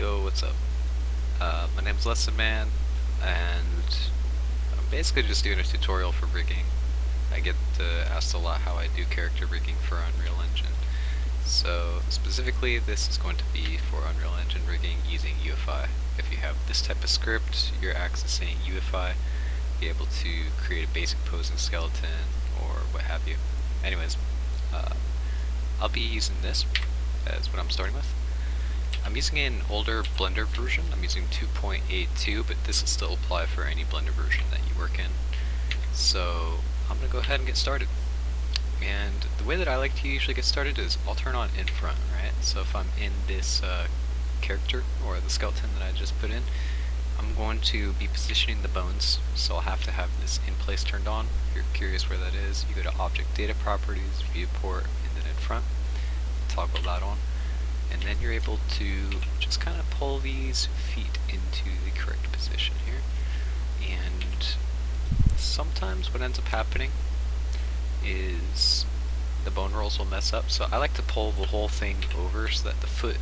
Yo, what's up? My name's Lesson Man, and I'm basically just doing a tutorial for rigging. I get asked a lot how I do character rigging for Unreal Engine. So specifically, this is going to be for Unreal Engine rigging using Uefy. If you have this type of script, you're accessing Uefy, be able to create a basic posing skeleton or what have you. Anyways, I'll be using this as what I'm starting with. I'm using an older Blender version. I'm using 2.82, but this will still apply for any Blender version that you work in. So I'm going to go ahead and get started. And the way that I like to usually get started is I'll turn on in front, right? So if I'm in this character, or the skeleton that I just put in, I'm going to be positioning the bones, so I'll have to have this in place turned on. If you're curious where that is, you go to Object Data Properties, Viewport, and then in front, toggle that on. And then you're able to just kind of pull these feet into the correct position here. And sometimes what ends up happening is the bone rolls will mess up. So I like to pull the whole thing over so that the foot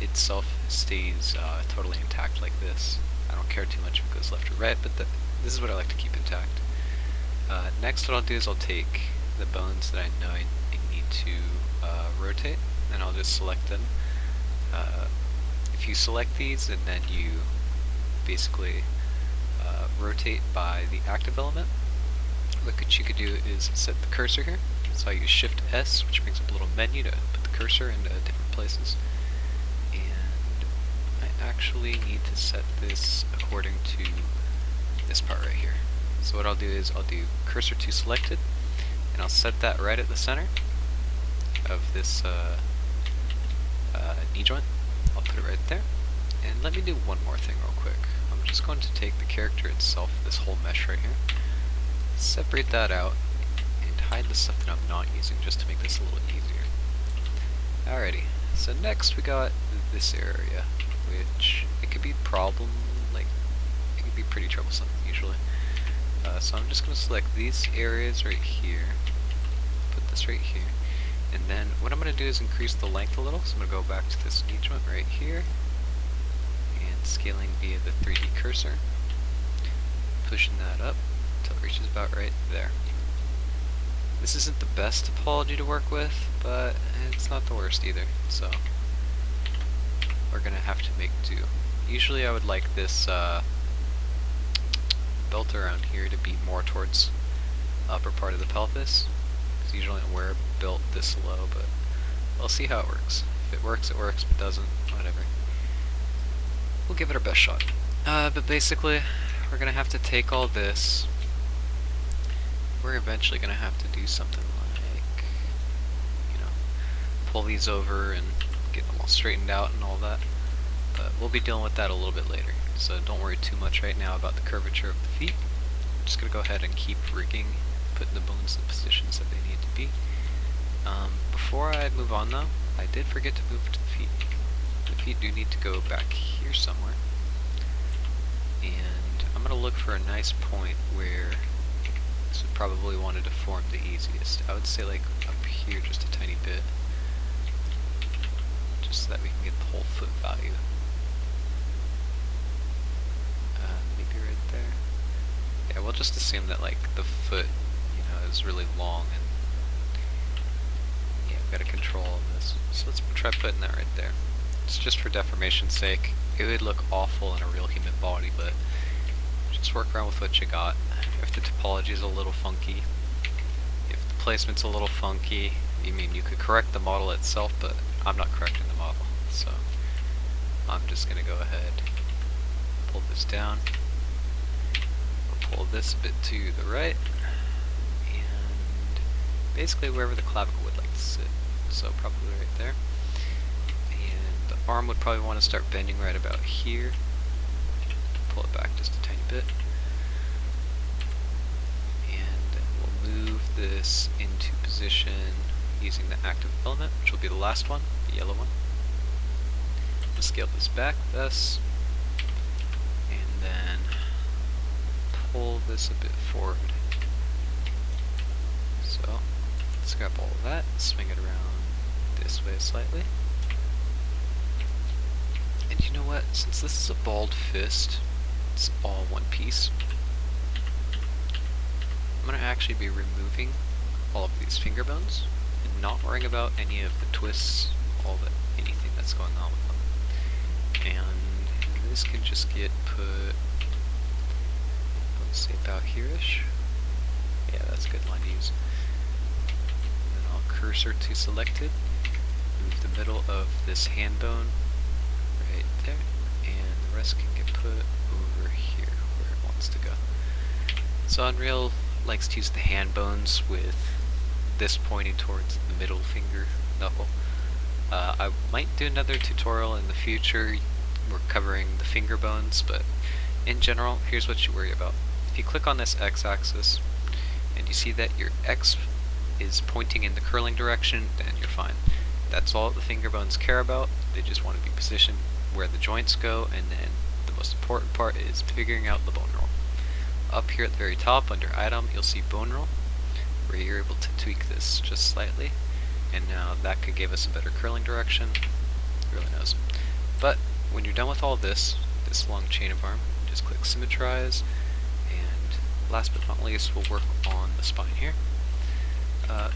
itself stays totally intact like this. I don't care too much if it goes left or right, but this is what I like to keep intact. Next what I'll do is I'll take the bones that I know I need to rotate, and I'll just select them. If you select these and then you basically rotate by the active element, what you could do is set the cursor here. So I use Shift S, which brings up a little menu to put the cursor into different places. And I actually need to set this according to this part right here. So what I'll do is I'll do cursor to selected, and I'll set that right at the center of this knee joint. I'll put it right there. And let me do one more thing real quick. I'm just going to take the character itself, this whole mesh right here, separate that out, and hide the stuff that I'm not using just to make this a little easier. Alrighty, so next we got this area, which it could be problem, like, it could be pretty troublesome usually. So I'm just going to select these areas right here, put this right here, and then what I'm going to do is increase the length a little. So I'm going to go back to this knee joint right here, and scaling via the 3D cursor, pushing that up until it reaches about right there. This isn't the best topology to work with, but it's not the worst either, so we're going to have to make do. Usually I would like this belt around here to be more towards the upper part of the pelvis, because usually I don't wear a belt this low, but we'll see how it works. If it works, it works. If it doesn't, whatever. We'll give it our best shot. But basically, we're going to have to take all this. We're eventually going to have to do something like, you know, pull these over and get them all straightened out and all that. But we'll be dealing with that a little bit later. So don't worry too much right now about the curvature of the feet. I'm just going to go ahead and keep rigging, putting the bones in the positions that they need to be. Before I move on though, I did forget to move to the feet. The feet do need to go back here somewhere. And I'm going to look for a nice point where this would probably want to deform the easiest. I would say like up here just a tiny bit, just so that we can get the whole foot value. Maybe right there. Yeah, we'll just assume that like the foot, you know, is really long, and yeah, we've got to control all this. So let's try putting that right there. It's just for deformation's sake. It would look awful in a real human body, but just work around with what you got. If the topology is a little funky, if the placement's a little funky, I mean, you could correct the model itself, but I'm not correcting the model, so I'm just going to go ahead, pull this down, or pull this a bit to the right, and basically wherever the clavicle would like to sit, so probably right there. And the arm would probably want to start bending right about here. Pull it back just a tiny bit. And we'll move this into position using the active element, which will be the last one, the yellow one. We'll scale this back thus, and then pull this a bit forward. So let's grab all of that, swing it around this way slightly. But since this is a bald fist, it's all one piece, I'm going to actually be removing all of these finger bones and not worrying about any of the twists, anything that's going on with them. And this can just get put, let's say about here-ish. Yeah, that's a good line to use. And then I'll cursor to selected, move the middle of this hand bone right there, and the rest can get put over here where it wants to go. So Unreal likes to use the hand bones with this pointing towards the middle finger knuckle. I might do another tutorial in the future. We're covering the finger bones, but in general, here's what you worry about. If you click on this x-axis and you see that your x is pointing in the curling direction, then you're fine. That's all the finger bones care about. They just want to be positioned where the joints go, and then the most important part is figuring out the bone roll. Up here at the very top under item, you'll see bone roll, where you're able to tweak this just slightly, and now that could give us a better curling direction. Who really knows? But when you're done with all this long chain of arm, just click symmetrize, and last but not least, we'll work on the spine here.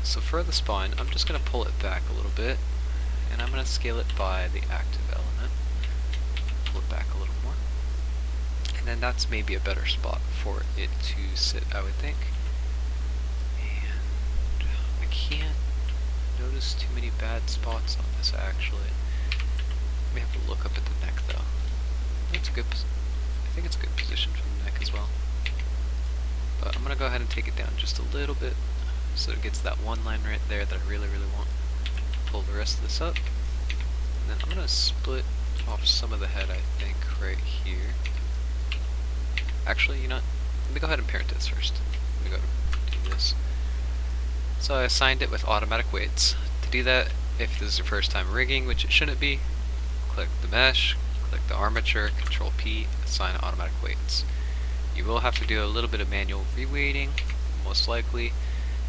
So for the spine, I'm just going to pull it back a little bit, and I'm going to scale it by the active element. Pull it back a little more. And then that's maybe a better spot for it to sit, I would think. And I can't notice too many bad spots on this, actually. We have to look up at the neck, though. That's a good. I think it's a good position for the neck as well. But I'm going to go ahead and take it down just a little bit, so it gets that one line right there that I really, really want. Pull the rest of this up, and then I'm going to split off some of the head, I think, right here. Actually, you know what? Let me go ahead and parent this first. Let me go do this. So I assigned it with automatic weights. To do that, if this is your first time rigging, which it shouldn't be, click the mesh, click the armature, Control P, assign automatic weights. You will have to do a little bit of manual reweighting, most likely.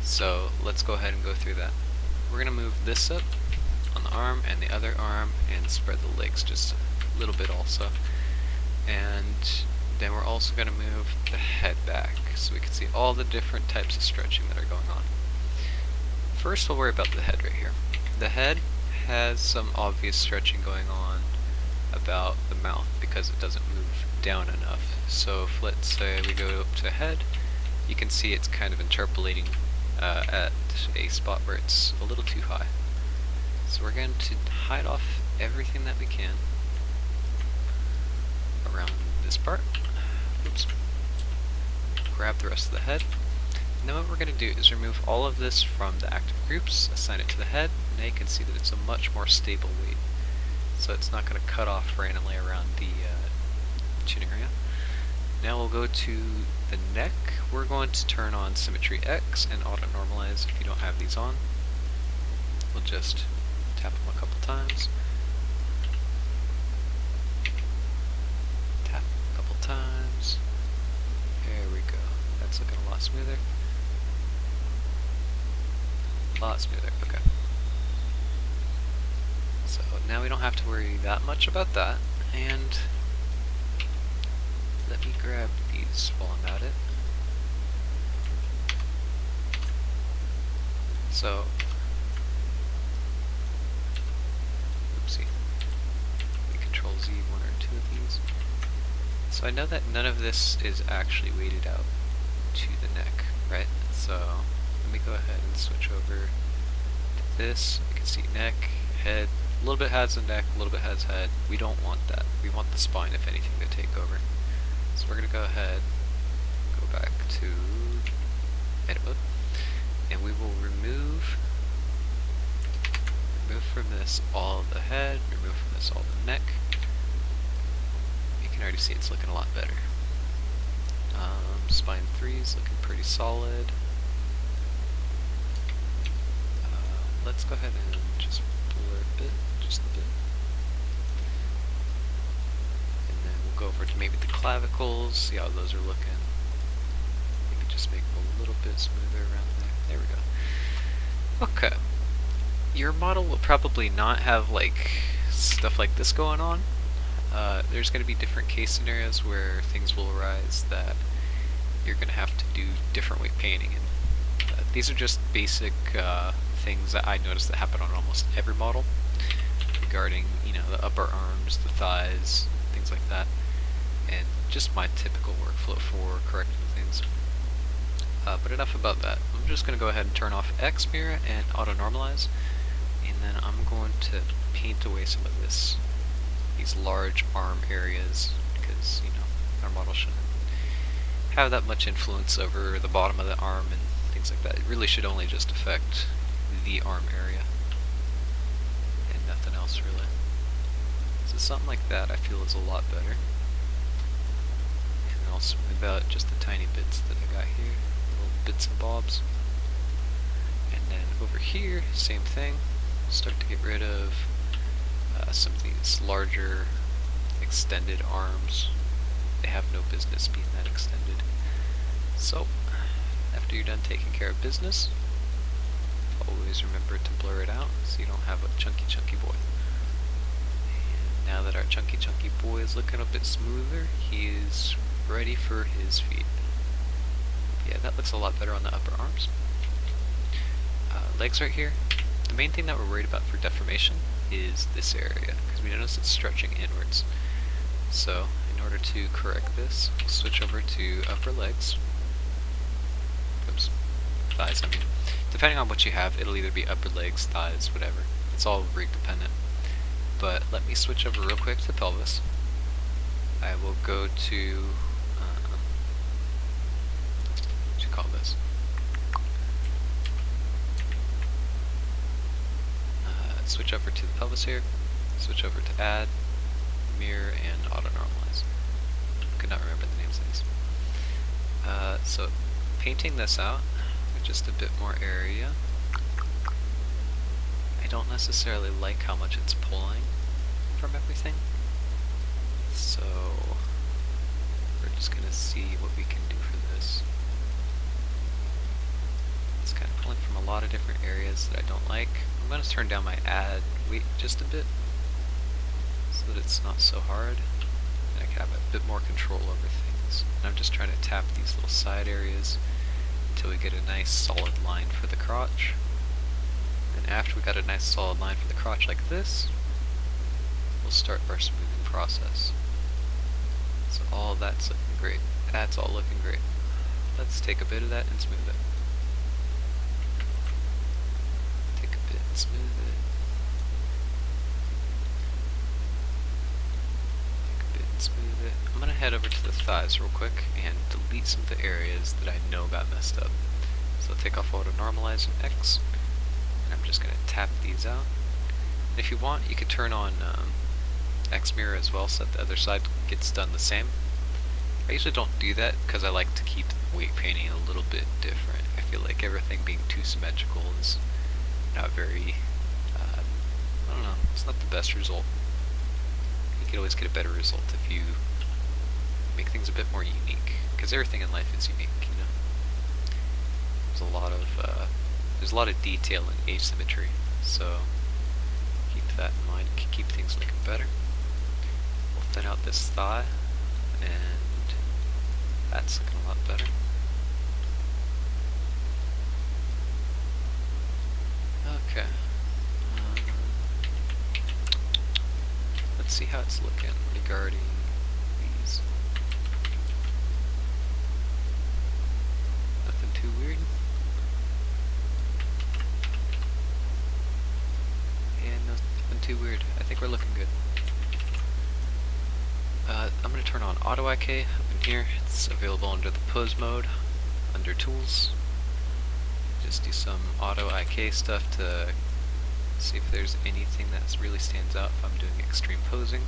So let's go ahead and go through that. We're going to move this up on the arm and the other arm and spread the legs just a little bit also. And then we're also going to move the head back so we can see all the different types of stretching that are going on. First we'll worry about the head right here. The head has some obvious stretching going on about the mouth because it doesn't move down enough. So if let's say we go up to head, you can see it's kind of interpolating at a spot where it's a little too high. So we're going to hide off everything that we can around this part. Oops. Grab the rest of the head. And then what we're going to do is remove all of this from the active groups, assign it to the head, and now you can see that it's a much more stable weight. So it's not going to cut off randomly around the chin area. Now we'll go to the neck. We're going to turn on Symmetry X and Auto Normalize if you don't have these on. We'll just tap them a couple times. Tap a couple times. There we go. That's looking a lot smoother. A lot smoother, okay. So now we don't have to worry that much about that. And let me grab these while I'm at it. So, oopsie. We Control Z one or two of these. So I know that none of this is actually weighted out to the neck, right? So let me go ahead and switch over to this. You can see neck, head. A little bit has the neck, a little bit has head. We don't want that. We want the spine, if anything, to take over. So we're going to go ahead, go back to edit mode, and we will remove from this all of the head, remove from this all the neck. You can already see it's looking a lot better. Spine 3 is looking pretty solid. Let's go ahead and just blur a bit, just a bit. And then we'll go over to maybe the clavicles, see how those are looking. Maybe just make them a little bit smoother around there. There we go. Okay. Your model will probably not have like stuff like this going on. there's going to be different case scenarios where things will arise that you're going to have to do different weight painting. And these are just basic things that I noticed that happen on almost every model regarding, you know, the upper arms, the thighs, things like that, and just my typical workflow for correcting things. But enough about that. I'm just going to go ahead and turn off X mirror and auto normalize, and then I'm going to paint away some of these large arm areas, because, you know, our model shouldn't have that much influence over the bottom of the arm and things like that. It really should only just affect the arm area and nothing else really. So something like that I feel is a lot better. And I'll smooth out just the tiny bits that I got here, little bits and bobs. And then over here, same thing. Start to get rid of some of these larger extended arms. They have no business being that extended. So, after you're done taking care of business, always remember to blur it out so you don't have a chunky boy. And now that our chunky boy is looking a bit smoother, he is ready for his feet. Yeah, that looks a lot better on the upper arms. Legs right here. The main thing that we're worried about for deformation is this area, because we notice it's stretching inwards. So, in order to correct this, we'll switch over to upper legs. Oops, thighs, I mean. Depending on what you have, it'll either be upper legs, thighs, whatever. It's all rig dependent. But let me switch over real quick to pelvis. I will go to, what you call this? Switch over to the pelvis here, switch over to add, mirror, and auto normalize. Could not remember the names of these. So painting this out with just a bit more area. I don't necessarily like how much it's pulling from everything. So we're just gonna see what we can do for this. It's kind of pulling from a lot of different areas that I don't like. I'm going to turn down my add weight just a bit so that it's not so hard and I can have a bit more control over things. And I'm just trying to tap these little side areas until we get a nice solid line for the crotch. And after we got a nice solid line for the crotch like this, we'll start our smoothing process. So all that's looking great. That's all looking great. Let's take a bit of that and smooth it. Smooth it. Take a bit and smooth it. I'm going to head over to the thighs real quick and delete some of the areas that I know got messed up. So take off auto normalize and X, and I'm just going to tap these out. And if you want, you could turn on X mirror as well so that the other side gets done the same. I usually don't do that because I like to keep weight painting a little bit different. I feel like everything being too symmetrical is not very, I don't know, it's not the best result. You can always get a better result if you make things a bit more unique, because everything in life is unique, you know. There's a lot of detail in asymmetry, so keep that in mind, keep things looking better. We'll thin out this thigh, and that's looking a lot better. Okay. Let's see how it's looking regarding these. Nothing too weird. And nothing too weird. I think we're looking good. I'm going to turn on Auto IK up in here. It's available under the pose mode, under Tools. Just do some Auto IK stuff to see if there's anything that really stands out if I'm doing extreme posing.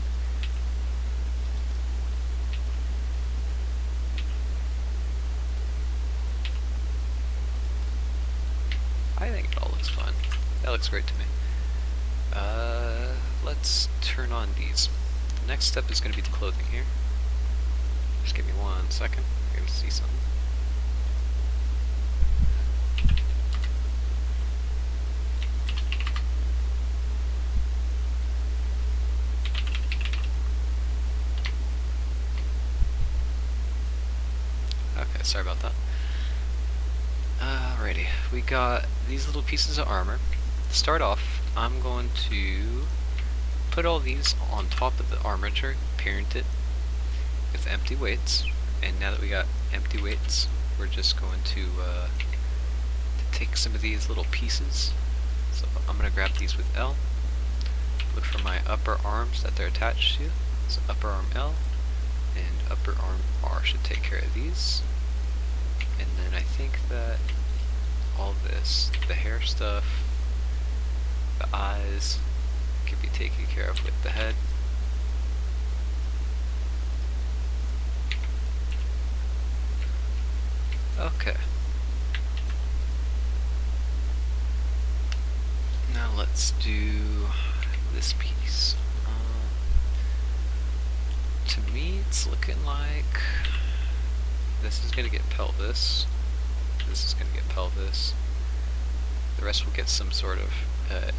I think it all looks fun. That looks great to me. Let's turn on these. The next step is going to be the clothing here. Just give me 1 second. You're going to see something. Sorry about that. Alrighty, we got these little pieces of armor. To start off, I'm going to put all these on top of the armature, parent it with empty weights. And now that we got empty weights, we're just going to take some of these little pieces. So I'm going to grab these with L. Look for my upper arms that they're attached to. So upper arm L and upper arm R should take care of these. And then I think that all this, the hair stuff, the eyes, can be taken care of with the head. Okay. Now let's do this piece. To me, it's looking like this is going to get pelvis. This is going to get pelvis. The rest will get some sort of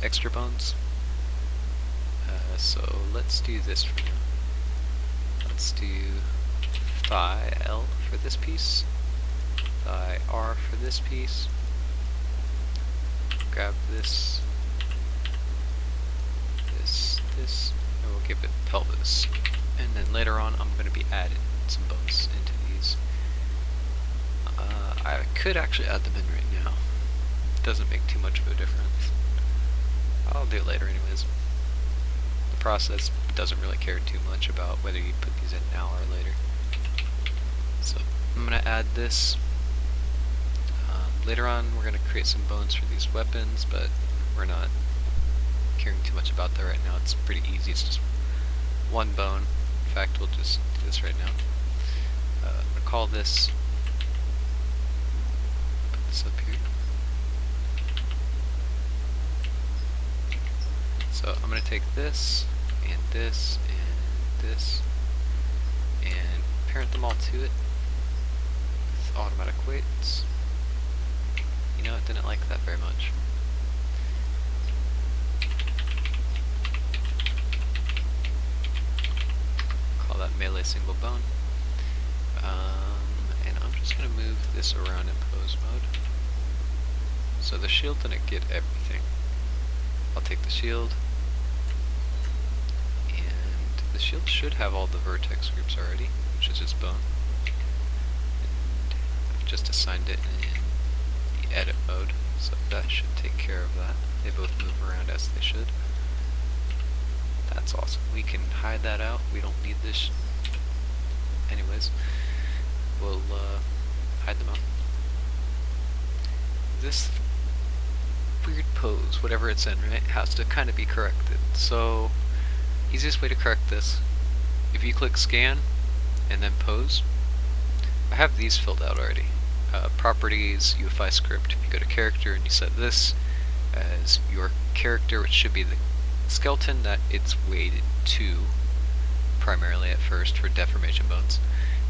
extra bones. So let's do this for now. Let's do thigh L for this piece. Thigh R for this piece. Grab this, this, and we'll give it pelvis. And then later on, I'm going to be adding some bones into these. I could actually add them in right now. Doesn't make too much of a difference. I'll do it later anyways. The process doesn't really care too much about whether you put these in now or later. So I'm going to add this. Later on, we're going to create some bones for these weapons, but we're not caring too much about that right now. It's pretty easy. It's just one bone. In fact, we'll just do this right now. I'm going to call this, put this up here. So I'm going to take this, and this, and this, and parent them all to it with automatic weights. You know, it didn't like that very much. Call that melee single bone. And I'm just going to move this around in pose mode. So the shield didn't get everything. I'll take the shield. And the shield should have all the vertex groups already, which is its bone. And I've just assigned it in edit mode, so that should take care of that. They both move around as they should. That's awesome. We can hide that out. We don't need this. Anyways, we'll hide them out. This weird pose, whatever it's in, right, has to kind of be corrected. So, easiest way to correct this, if you click scan and then pose, I have these filled out already. Properties, Uefy script, if you go to character and you set this as your character, which should be the skeleton that it's weighted to primarily at first for deformation bones.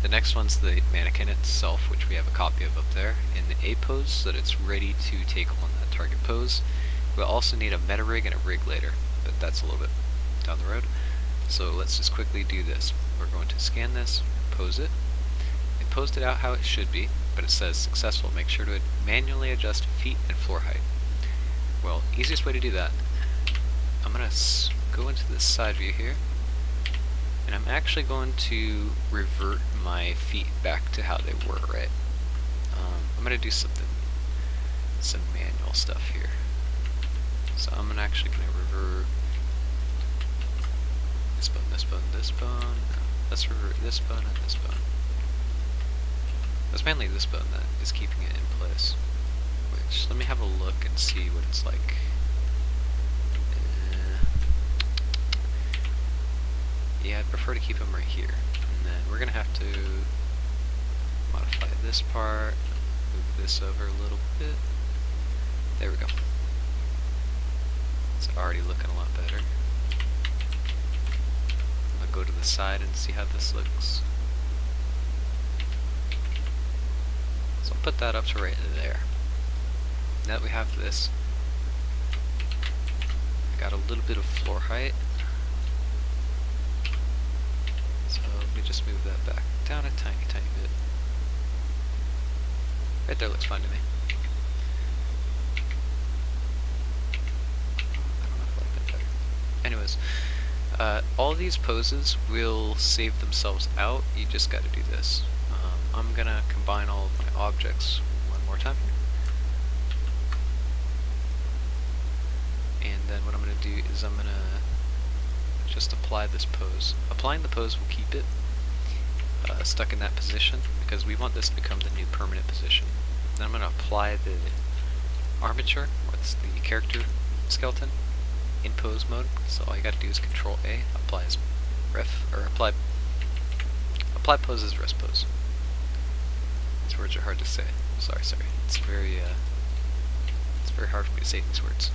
The next one's the mannequin itself, which we have a copy of up there, in the A pose so that it's ready to take on that target pose. We'll also need a meta rig and a rig later, but that's a little bit down the road. So let's just quickly do this. We're going to scan this, pose it. It posed it out how it should be, but it says successful. Make sure to manually adjust feet and floor height. Well, easiest way to do that, I'm going to go into this side view here, and I'm actually going to revert my feet back to how they were, right? I'm going to do some manual stuff here. So I'm actually going to revert this bone, this bone, this bone. No, let's revert this bone and this bone. It's mainly this bone that is keeping it in place. Which, let me have a look and see what it's like. Yeah, I'd prefer to keep them right here. And then we're going to have to modify this part, move this over a little bit. There we go. It's already looking a lot better. I'm going to go to the side and see how this looks. So I'll put that up to right there. Now that we have this, I got a little bit of floor height. So let me just move that back down a tiny, tiny bit. Right there looks fine to me. I don't know if I like that better. Anyways, all these poses will save themselves out. You just got to do this. I'm gonna combine all of my objects one more time here. And then what I'm gonna do is I'm gonna just apply this pose. Applying the pose will keep it stuck in that position because we want this to become the new permanent position. Then I'm gonna apply the armature, what's the character skeleton, in pose mode. So all you gotta do is Control A, apply as ref, or apply pose as rest pose. These words are hard to say. Sorry. It's very hard for me to say these words.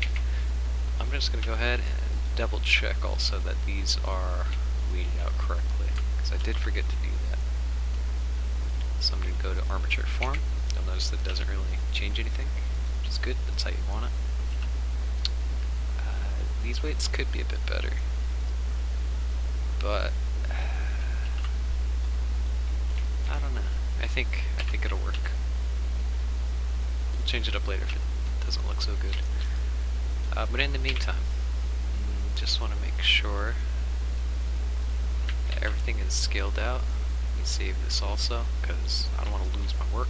I'm just gonna go ahead and double check also that these are weeded out correctly, because I did forget to do that. So I'm gonna go to armature form. You'll notice that it doesn't really change anything, which is good. That's how you want it. These weights could be a bit better, but I don't know. I think it'll work. We'll change it up later if it doesn't look so good. But in the meantime, just want to make sure that everything is scaled out. Let me save this also, because I don't want to lose my work.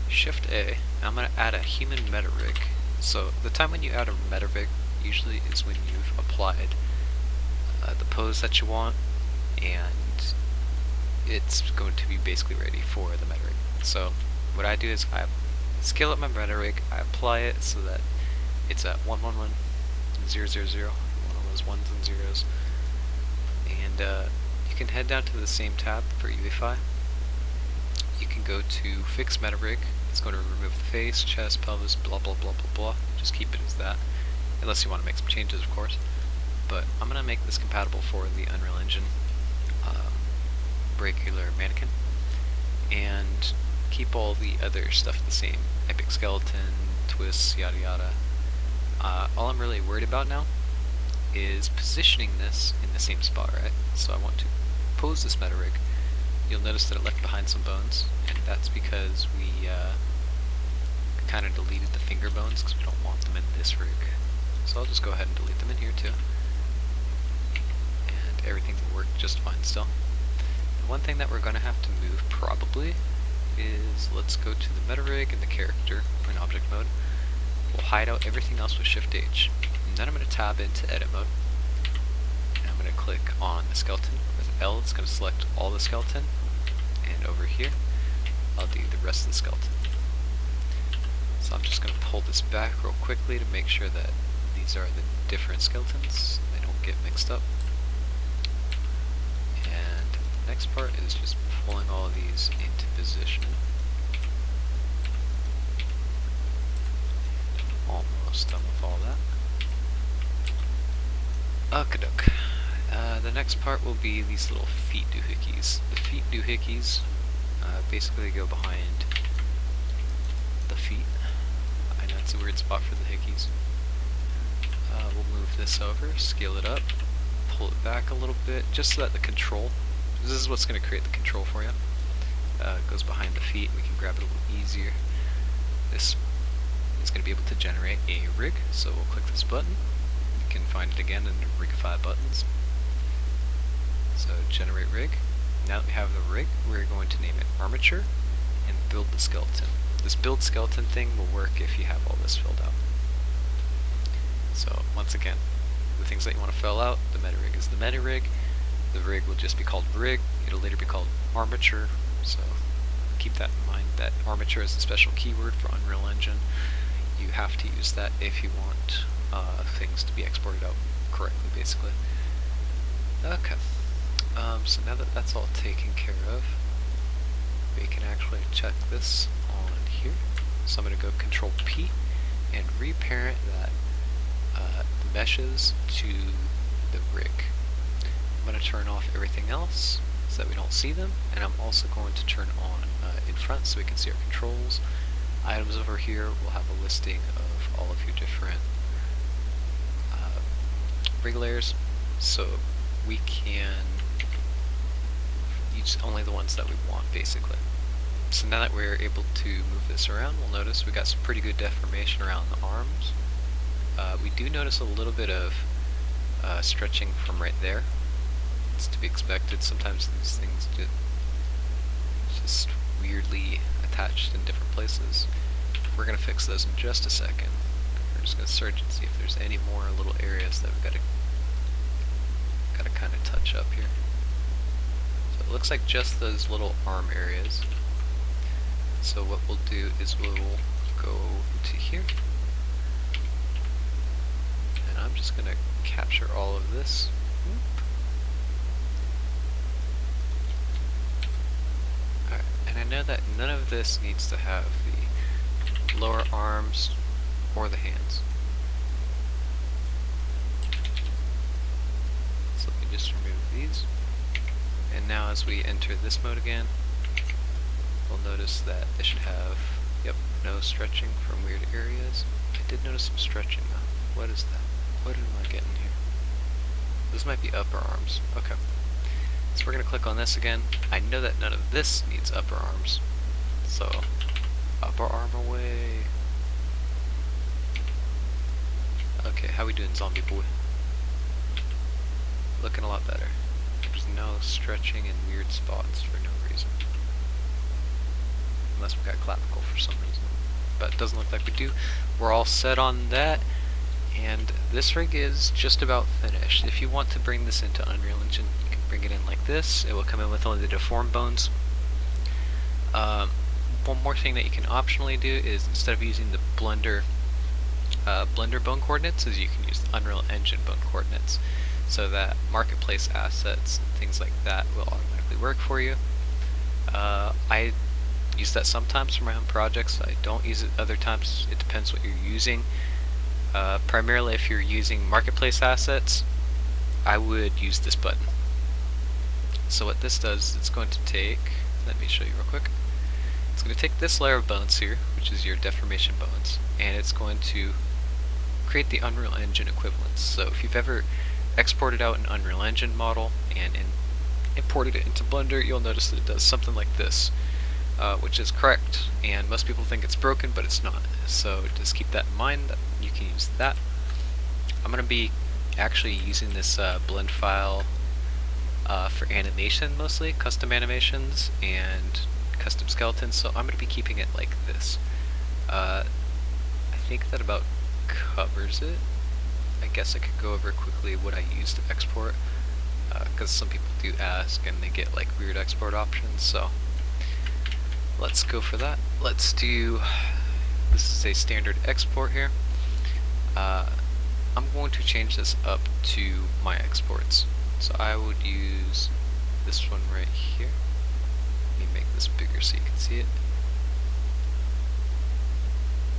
Shift A. I'm going to add a human meta rig. So the time when you add a meta rig usually is when you've applied the pose that you want, and it's going to be basically ready for the meta rig. So what I do is I scale up my meta rig, I apply it so that it's at 111 000, one of those ones and zeros, and you can head down to the same tab for Uefy. You can go to Fix Meta Rig. It's going to remove the face, chest, pelvis, blah blah blah blah blah. Just keep it as that, unless you want to make some changes, of course. But I'm going to make this compatible for the Unreal Engine regular mannequin, and keep all the other stuff the same. Epic skeleton, twists, yada yada. All I'm really worried about now is positioning this in the same spot, right? So I want to pose this meta rig. You'll notice that it left behind some bones, and that's because we kind of deleted the finger bones because we don't want them in this rig. So I'll just go ahead and delete them in here too. And everything will work just fine still. The one thing that we're going to have to move probably is, let's go to the meta rig and the character in object mode. We'll hide out everything else with Shift H. And then I'm going to tab into edit mode. And I'm going to click on the skeleton. With L, it's going to select all the skeleton. And over here, I'll do the rest of the skeleton. So I'm just going to pull this back real quickly to make sure that these are the different skeletons. They don't get mixed up. And the next part is just pulling all of these into position. Almost done with all that. Okey-doke. The next part will be these little feet doohickeys. The feet doohickeys basically go behind the feet. I know it's a weird spot for the hickeys. We'll move this over, scale it up, pull it back a little bit, just so that the control, this is what's going to create the control for you. It goes behind the feet, we can grab it a little easier. This is going to be able to generate a rig, so we'll click this button. You can find it again in the Rigify buttons. So generate rig. Now that we have the rig, we're going to name it armature and build the skeleton. This build skeleton thing will work if you have all this filled out. So once again, the things that you want to fill out, the meta rig is the meta rig. The rig will just be called rig. It'll later be called armature. So keep that in mind, that armature is a special keyword for Unreal Engine. You have to use that if you want things to be exported out correctly, basically. Okay. So now that that's all taken care of, we can actually check this on here. So I'm going to go Control P and reparent that the meshes to the rig. I'm going to turn off everything else so that we don't see them, and I'm also going to turn on in front so we can see our controls. Items over here will have a listing of all of your different rig layers, so we can use only the ones that we want, basically. So now that we're able to move this around, we'll notice we got some pretty good deformation around the arms. We do notice a little bit of stretching from right there. It's to be expected. Sometimes these things get just weirdly attached in different places. We're going to fix those in just a second. We're just going to search and see if there's any more little areas that we've got to kind of touch up here. So it looks like just those little arm areas. So what we'll do is we'll go into here, and I'm just going to capture all of this. Alright, and I know that none of this needs to have the lower arms or the hands. So let me just remove these. And now as we enter this mode again, we'll notice that they should have, yep, no stretching from weird areas. I did notice some stretching though. What is that? What am I getting here? This might be upper arms. Okay. So we're going to click on this again. I know that none of this needs upper arms. So, upper arm away. Okay, how we doing, zombie boy? Looking a lot better. There's no stretching in weird spots for no reason. Unless we got clavicle for some reason. But it doesn't look like we do. We're all set on that. And this rig is just about finished. If you want to bring this into Unreal Engine, you can bring it in like this. It will come in with only the deformed bones. One more thing that you can optionally do is, instead of using the Blender bone coordinates, is you can use the Unreal Engine bone coordinates, so that marketplace assets and things like that will automatically work for you. I use that sometimes for my own projects. I don't use it other times. It depends what you're using. Primarily if you're using marketplace assets, I would use this button. So what this does, it's going to take, let me show you real quick. It's going to take this layer of bones here, which is your deformation bones, and it's going to create the Unreal Engine equivalents. So if you've ever exported out an Unreal Engine model and imported it into Blender, you'll notice that it does something like this, which is correct, and most people think it's broken, but it's not. So just keep that in mind, that you can use that. I'm going to be actually using this blend file for animation mostly, custom animations and custom skeletons, so I'm going to be keeping it like this. I think that about covers it. I guess I could go over quickly what I use to export, because some people do ask and they get like weird export options, so let's go for that. Let's do, this is a standard export here. I'm going to change this up to my exports. So I would use this one right here. Let me make this bigger so you can see it.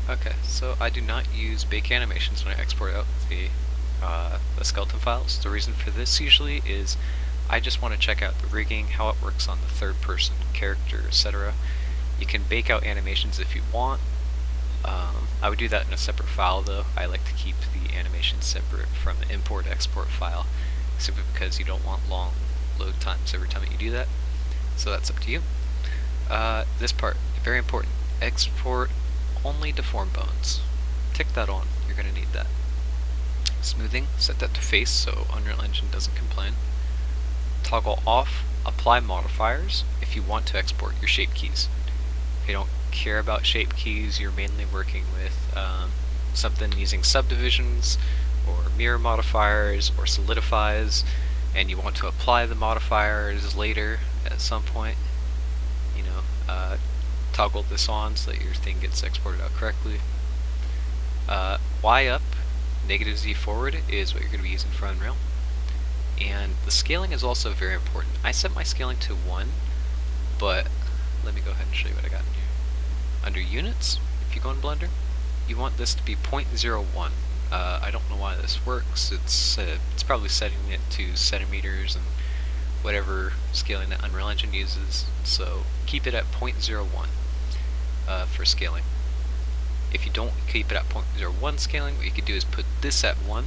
Okay, so I do not use bake animations when I export out the skeleton files. The reason for this usually is I just want to check out the rigging, how it works on the third person character, etc. You can bake out animations if you want. I would do that in a separate file though. I like to keep the animation separate from the import-export file, simply because you don't want long load times every time that you do that. So that's up to you. This part, very important. Export only deformed bones. Tick that on, you're going to need that. Smoothing, set that to face so Unreal Engine doesn't complain. Toggle off, apply modifiers if you want to export your shape keys. If you don't care about shape keys, you're mainly working with something using subdivisions or mirror modifiers or solidifies, and you want to apply the modifiers later at some point, you know, toggle this on so that your thing gets exported out correctly. Y up, negative Z forward is what you're going to be using for Unreal. And the scaling is also very important. I set my scaling to 1, but let me go ahead and show you what I got in here. Under units, if you go in Blender, you want this to be 0.01. I don't know why this works. It's probably setting it to centimeters and whatever scaling that Unreal Engine uses. So keep it at 0.01 for scaling. If you don't keep it at 0.01 scaling, what you could do is put this at 1,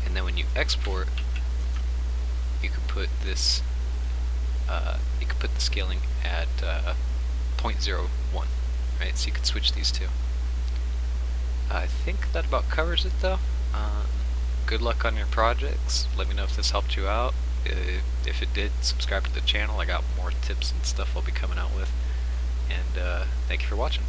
and then when you export, you could put this. You could put the scaling at 0.01, right? So you could switch these two. I think that about covers it though. Good luck on your projects. Let me know if this helped you out. If it did, subscribe to the channel. I got more tips and stuff I'll be coming out with. And thank you for watching.